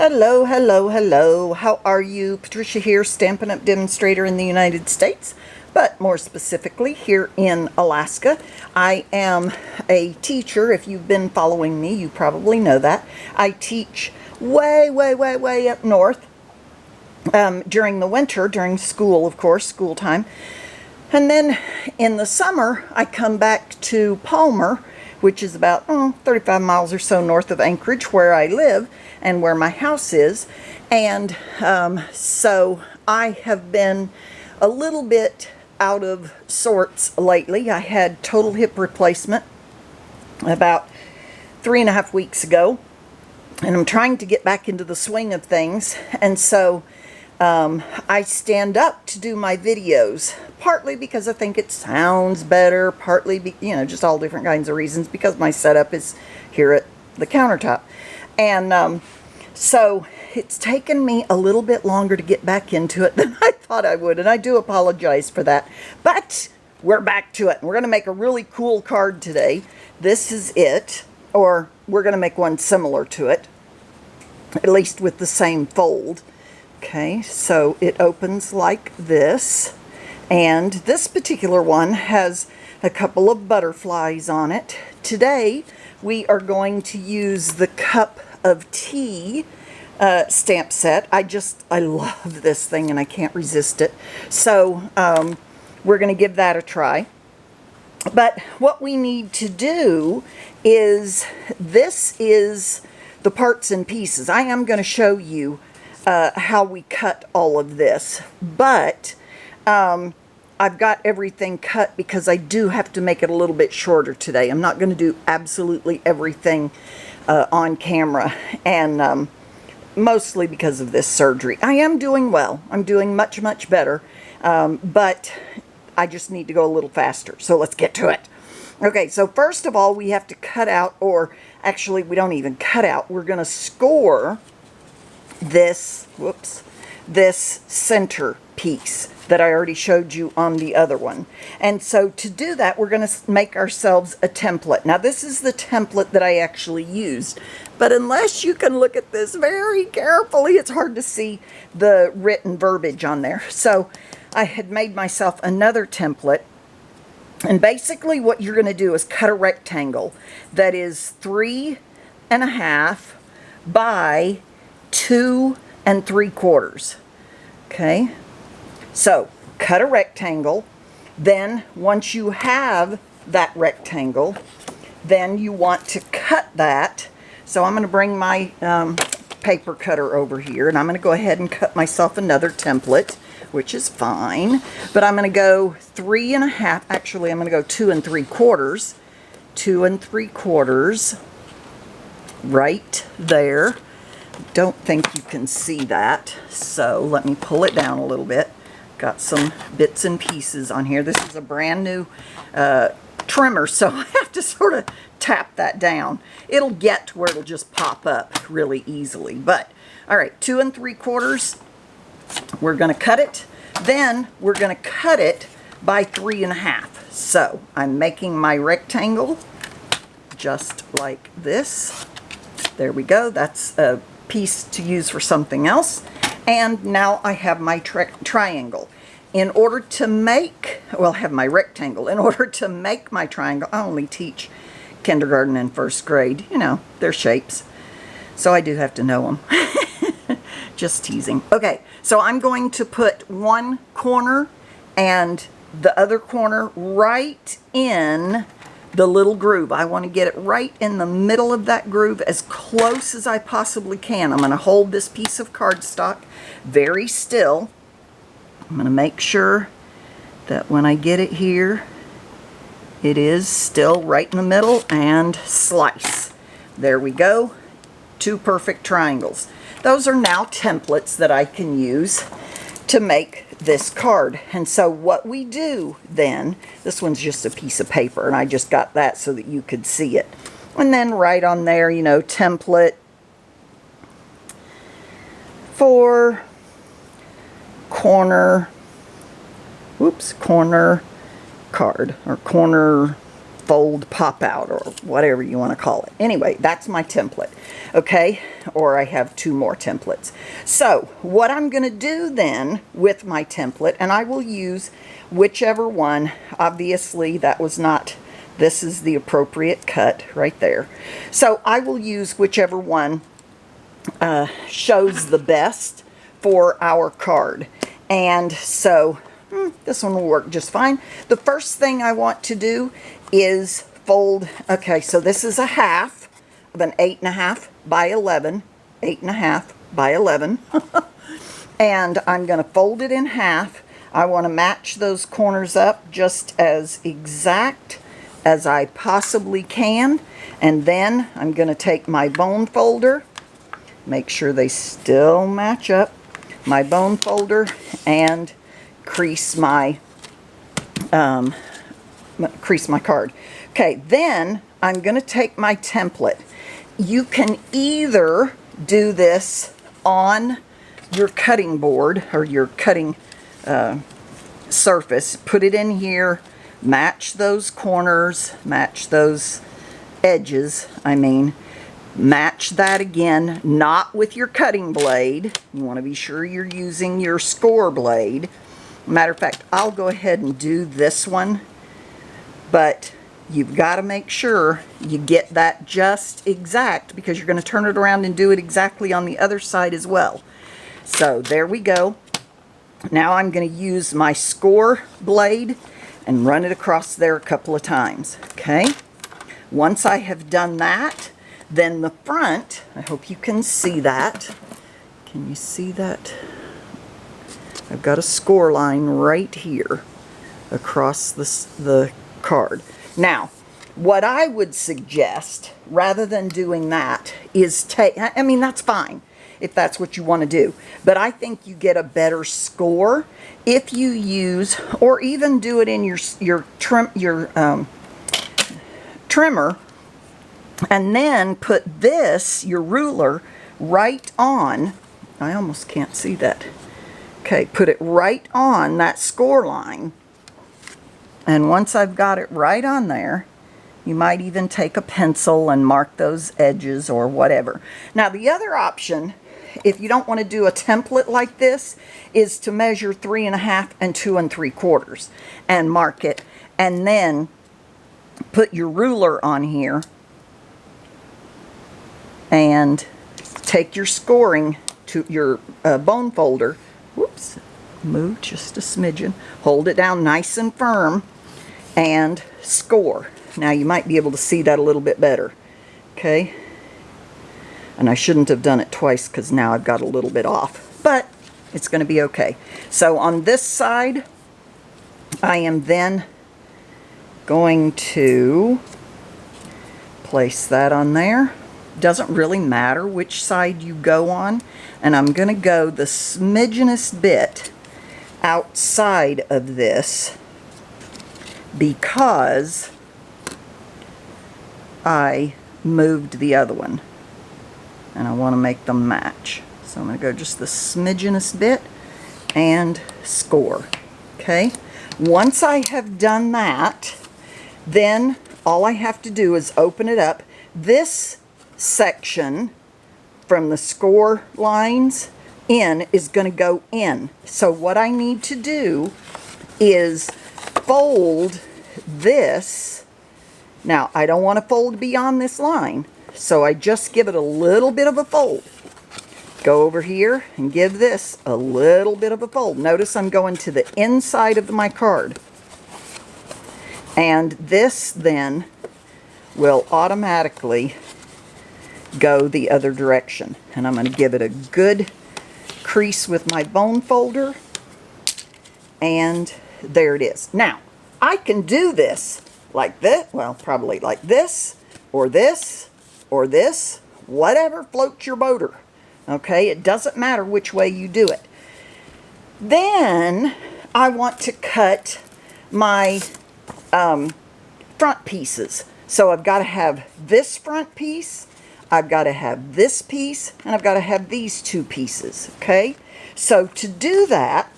Hello, hello, hello. How are you? Patricia here, Stampin' Up! Demonstrator in the United States, but more specifically here in Alaska. I am a teacher. If you've been following me, you probably know that. I teach way, way, way, way up north during the winter, during school, of course, school time. And then in the summer, I come back to Palmer, which is about 35 miles or so north of Anchorage, where I live and where my house is. And so I have been a little bit out of sorts lately. I had total hip replacement about 3.5 weeks ago, and I'm trying to get back into the swing of things. And so I stand up to do my videos, partly because I think it sounds better, partly, just all different kinds of reasons, because my setup is here at the countertop. And so it's taken me a little bit longer to get back into it than I thought I would, and I do apologize for that. But we're back to it, and we're going to make a really cool card today. This is it, or we're going to make one similar to it, at least with the same fold. Okay, so it opens like this, and this particular one has a couple of butterflies on it. Today we are going to use the Cup of Tea stamp set. I love this thing and I can't resist it. So we're going to give that a try. But what we need to do is, this is the parts and pieces. I am going to show you how we cut all of this, but I've got everything cut because I do have to make it a little bit shorter today. I'm not going to do absolutely everything on camera, and mostly because of this surgery. I am doing well. I'm doing much, much better, but I just need to go a little faster. So let's get to it. Okay, so first of all, we have to cut out, or actually we don't even cut out, we're going to score this center piece that I already showed you on the other one. And so to do that, we're going to make ourselves a template. Now this is the template that I actually used, but unless you can look at this very carefully, it's hard to see the written verbiage on there. So I had made myself another template, and basically what you're going to do is cut a rectangle that is 3.5 by 2 3/4. Okay, so cut a rectangle. Then once you have that rectangle, then you want to cut that. So I'm going to bring my paper cutter over here, and I'm going to go ahead and cut myself another template, which is fine. But I'm going to go 3.5. Actually, I'm going to go 2 3/4. 2 3/4 right there. Don't think you can see that, so let me pull it down a little bit. Got some bits and pieces on here. This is a brand new trimmer, so I have to sort of tap that down. It'll get to where it'll just pop up really easily. But all right, 2 3/4. We're going to cut it. Then we're going to cut it by 3.5. So I'm making my rectangle just like this. There we go. That's a piece to use for something else. And now I have my triangle. In order to make, well, I have my rectangle. In order to make my triangle, I only teach kindergarten and first grade. You know, they're shapes. So I do have to know them. Just teasing. Okay, so I'm going to put one corner and the other corner right in the little groove. I want to get it right in the middle of that groove, as close as I possibly can. I'm going to hold this piece of cardstock very still. I'm going to make sure that when I get it here, it is still right in the middle, and slice. There we go. 2 perfect triangles. Those are now templates that I can use to make this card. And so what we do then, this one's just a piece of paper, and I just got that so that you could see it. And then right on there, you know, template for corner, corner card, or corner fold pop out, or whatever you want to call it. Anyway, that's my template, okay? Or I have 2 more templates. So what I'm going to do then with my template, and I will use whichever one, obviously that was not, this is the appropriate cut right there. So I will use whichever one shows the best for our card. And so this one will work just fine. The first thing I want to do is fold, okay, so this is a half of an 8.5 by 11, 8.5 by 11, and I'm going to fold it in half. I want to match those corners up just as exact as I possibly can, and then I'm going to take my bone folder, make sure they still match up, my bone folder, and crease my card. Okay, then I'm going to take my template. You can either do this on your cutting board or your cutting surface, put it in here, match those corners, match those edges, match that again, not with your cutting blade. You want to be sure you're using your score blade. Matter of fact, I'll go ahead and do this one, but you've got to make sure you get that just exact, because you're going to turn it around and do it exactly on the other side as well. So there we go. Now I'm going to use my score blade and run it across there a couple of times. Okay, once I have done that, then the front, I hope you can see that. Can you see that? I've got a score line right here across the card. Now, what I would suggest, rather than doing that, is that's fine if that's what you want to do, but I think you get a better score if you use, or even do it in your trimmer, and then put this, your ruler, right on. I almost can't see that. Okay, put it right on that score line. And once I've got it right on there, you might even take a pencil and mark those edges or whatever. Now the other option, if you don't want to do a template like this, is to measure 3.5 and 2 3/4 and mark it, and then put your ruler on here and take your scoring to your bone folder. Whoops, move just a smidgen. Hold it down nice and firm and score. Now you might be able to see that a little bit better. Okay, and I shouldn't have done it twice because now I've got a little bit off, but it's going to be okay. So on this side, I am then going to place that on there. Doesn't really matter which side you go on, and I'm going to go the smidgenest bit outside of this because I moved the other one and I want to make them match. So I'm going to go just the smidgenest bit and score. Okay, once I have done that, then all I have to do is open it up. This section from the score lines in is going to go in. So what I need to do is fold this. Now I don't want to fold beyond this line, so I just give it a little bit of a fold. Go over here and give this a little bit of a fold. Notice I'm going to the inside of my card, and this then will automatically go the other direction. And I'm going to give it a good crease with my bone folder, and there it is. Now I can do this like this, well, probably like this, or this, or this, whatever floats your boater. Okay, it doesn't matter which way you do it. Then I want to cut my front pieces. So I've got to have this front piece, I've got to have this piece, and I've got to have these two pieces. Okay, so to do that,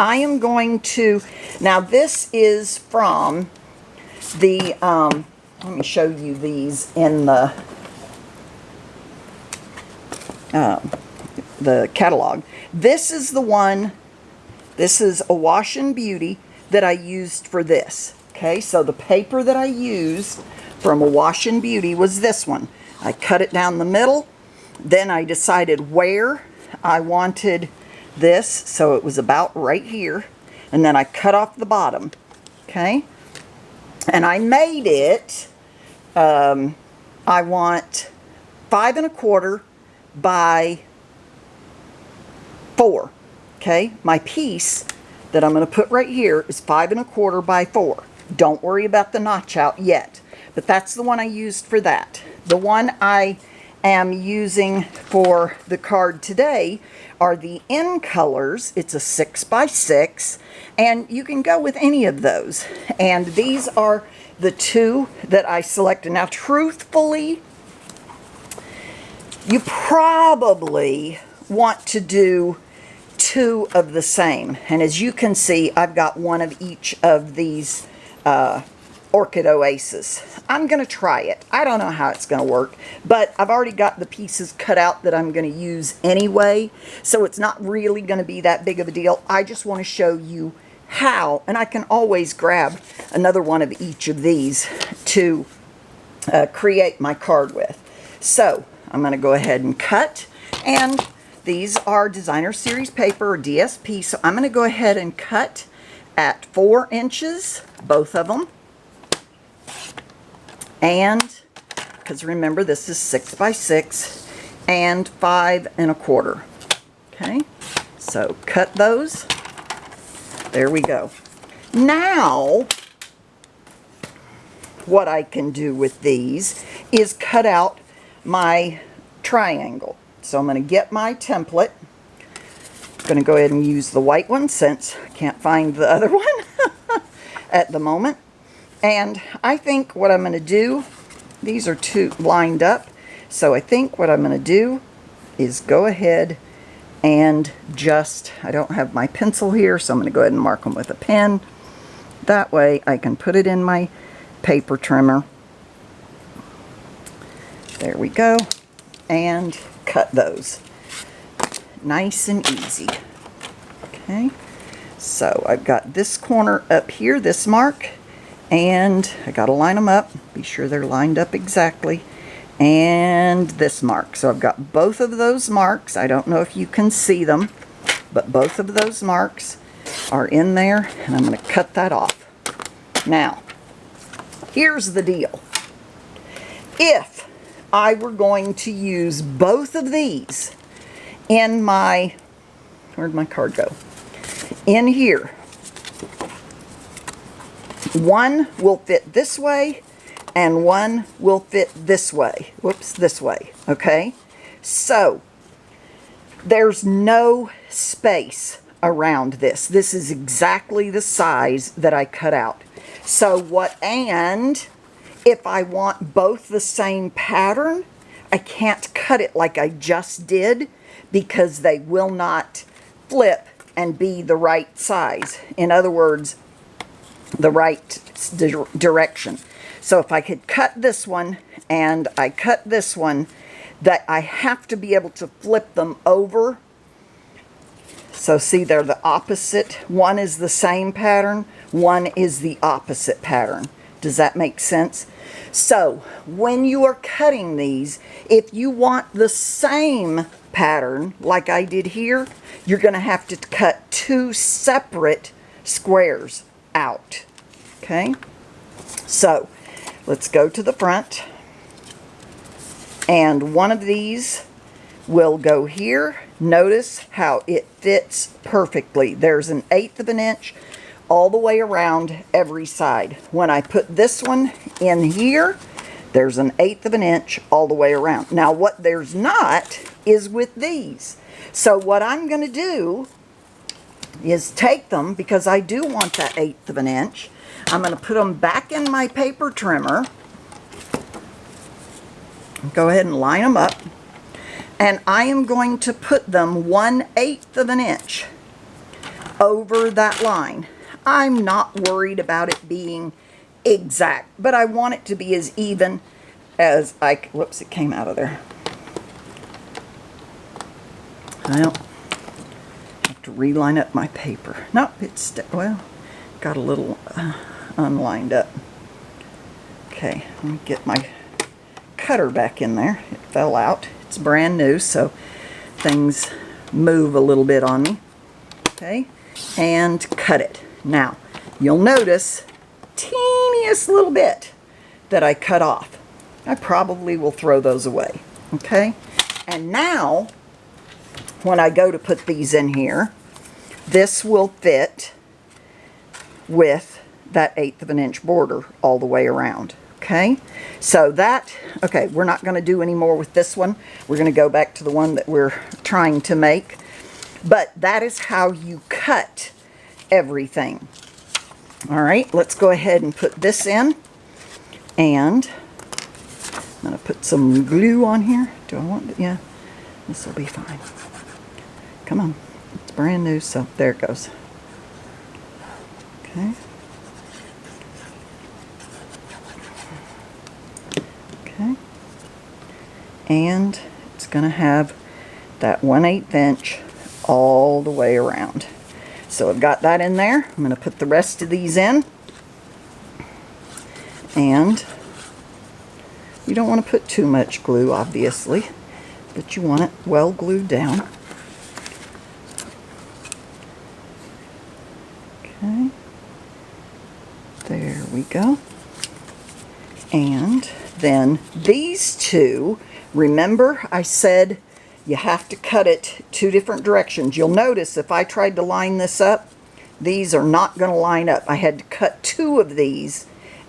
I am going to, now this is from the, let me show you these in the catalog. This is the one, this is a Wash and Beauty that I used for this. Okay, so the paper that I used from a Wash and Beauty was this one. I cut it down the middle, then I decided where I wanted this, so it was about right here, and then I cut off the bottom. Okay, and I made it, I want 5 1/4 by 4. Okay, my piece that I'm going to put right here is 5 1/4 by 4. Don't worry about the notch out yet, but that's the one I used for that. The one I am using for the card today are the In Colors. It's a 6 by 6, and you can go with any of those. And these are the two that I selected. Now, truthfully, you probably want to do 2 of the same. And as you can see, I've got one of each of these Orchid Oasis. I'm going to try it. I don't know how it's going to work, but I've already got the pieces cut out that I'm going to use anyway, so it's not really going to be that big of a deal. I just want to show you how, and I can always grab another one of each of these to create my card with. So I'm going to go ahead and cut, and these are Designer Series paper, or DSP, so I'm going to go ahead and cut at 4 inches, both of them. And, because remember, this is 6 by 6, and 5 1/4. Okay, so cut those. There we go. Now, what I can do with these is cut out my triangle. So I'm going to get my template. I'm going to go ahead and use the white one since I can't find the other one at the moment. And I think what I'm going to do, these are two lined up, so I think what I'm going to do is go ahead and just, I don't have my pencil here, so I'm going to go ahead and mark them with a pen. That way I can put it in my paper trimmer. There we go. And cut those. Nice and easy. Okay, so I've got this corner up here, this mark, and I got to line them up, be sure they're lined up exactly, and this mark. So I've got both of those marks. I don't know if you can see them, but both of those marks are in there, and I'm going to cut that off. Now, here's the deal. If I were going to use both of these in my, where'd my card go? In here, one will fit this way and one will fit this way. Whoops, this way. Okay, so there's no space around this. This is exactly the size that I cut out. So and if I want both the same pattern, I can't cut it like I just did because they will not flip and be the right size. In other words, the right direction. So if I could cut this one and I cut this one, that I have to be able to flip them over. So see, they're the opposite. One is the same pattern, one is the opposite pattern. Does that make sense? So when you are cutting these, if you want the same pattern like I did here, you're going to have to cut 2 separate squares out. Okay, so let's go to the front, and one of these will go here. Notice how it fits perfectly. There's an 1/8 of an inch all the way around every side. When I put this one in here, there's an 1/8 of an inch all the way around. Now what there's not is with these. So what I'm going to do is take them, because I do want that 1/8 of an inch. I'm going to put them back in my paper trimmer. Go ahead and line them up. And I am going to put them 1/8 of an inch over that line. I'm not worried about it being exact, but I want it to be as even as whoops, it came out of there. Well, I have to reline up my paper. No, it's, well, got a little unlined up. Okay, let me get my cutter back in there. It fell out. It's brand new, so things move a little bit on me. Okay, and cut it. Now, you'll notice teeniest little bit that I cut off. I probably will throw those away. Okay, and now when I go to put these in here, this will fit with that 1/8 of an inch border all the way around. Okay, so that, okay, we're not going to do any more with this one. We're going to go back to the one that we're trying to make. But that is how you cut everything. All right, let's go ahead and put this in. And I'm going to put some glue on here. Do I want it? Yeah, this will be fine. Come on, it's brand new, so there it goes. Okay. Okay. And it's going to have that 1/8 inch all the way around. So I've got that in there. I'm going to put the rest of these in. And you don't want to put too much glue, obviously, but you want it well glued down. Okay. There we go. And then these two, remember I said you have to cut it 2 different directions. You'll notice if I tried to line this up, these are not going to line up. I had to cut 2 of these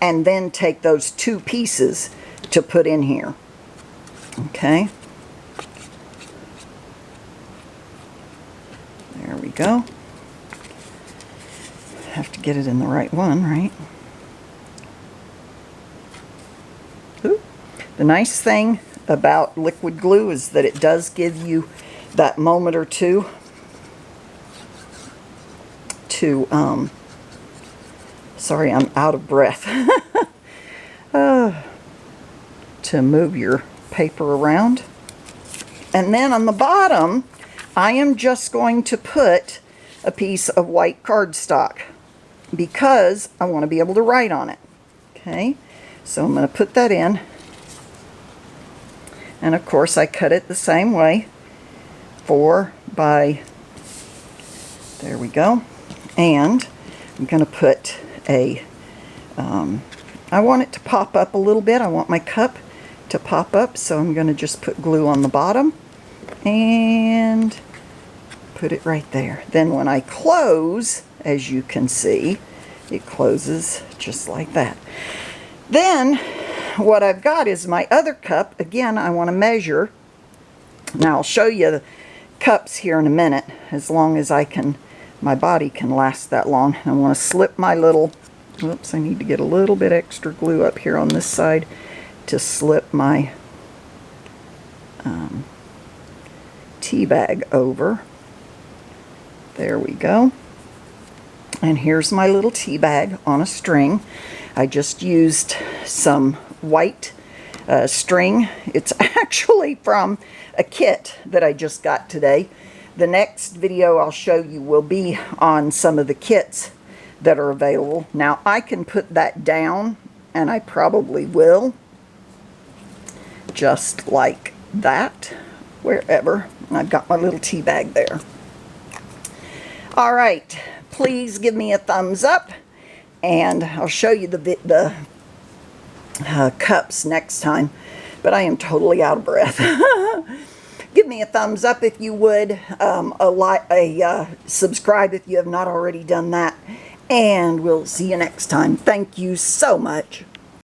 and then take those 2 pieces to put in here. Okay. There we go. Have to get it in the right one, right? Ooh. The nice thing about liquid glue is that it does give you that moment or two to, sorry, I'm out of breath, to move your paper around. And then on the bottom, I am just going to put a piece of white cardstock because I want to be able to write on it. Okay, so I'm going to put that in. And of course I cut it the same way, 4 by, there we go. And I'm going to put a, I want it to pop up a little bit. I want my cup to pop up, so I'm going to just put glue on the bottom and put it right there. Then when I close, as you can see, it closes just like that. Then what I've got is my other cup. Again, I want to measure. Now I'll show you the cups here in a minute, as long as I can, my body can last that long. I want to slip my little, whoops, I need to get a little bit extra glue up here on this side to slip my tea bag over. There we go. And here's my little tea bag on a string. I just used some white string. It's actually from a kit that I just got today. The next video I'll show you will be on some of the kits that are available. Now I can put that down, and I probably will, just like that, wherever. I've got my little tea bag there. All right, please give me a thumbs up, and I'll show you the cups next time, but I am totally out of breath. Give me a thumbs up if you would, subscribe if you have not already done that, and we'll see you next time. Thank you so much.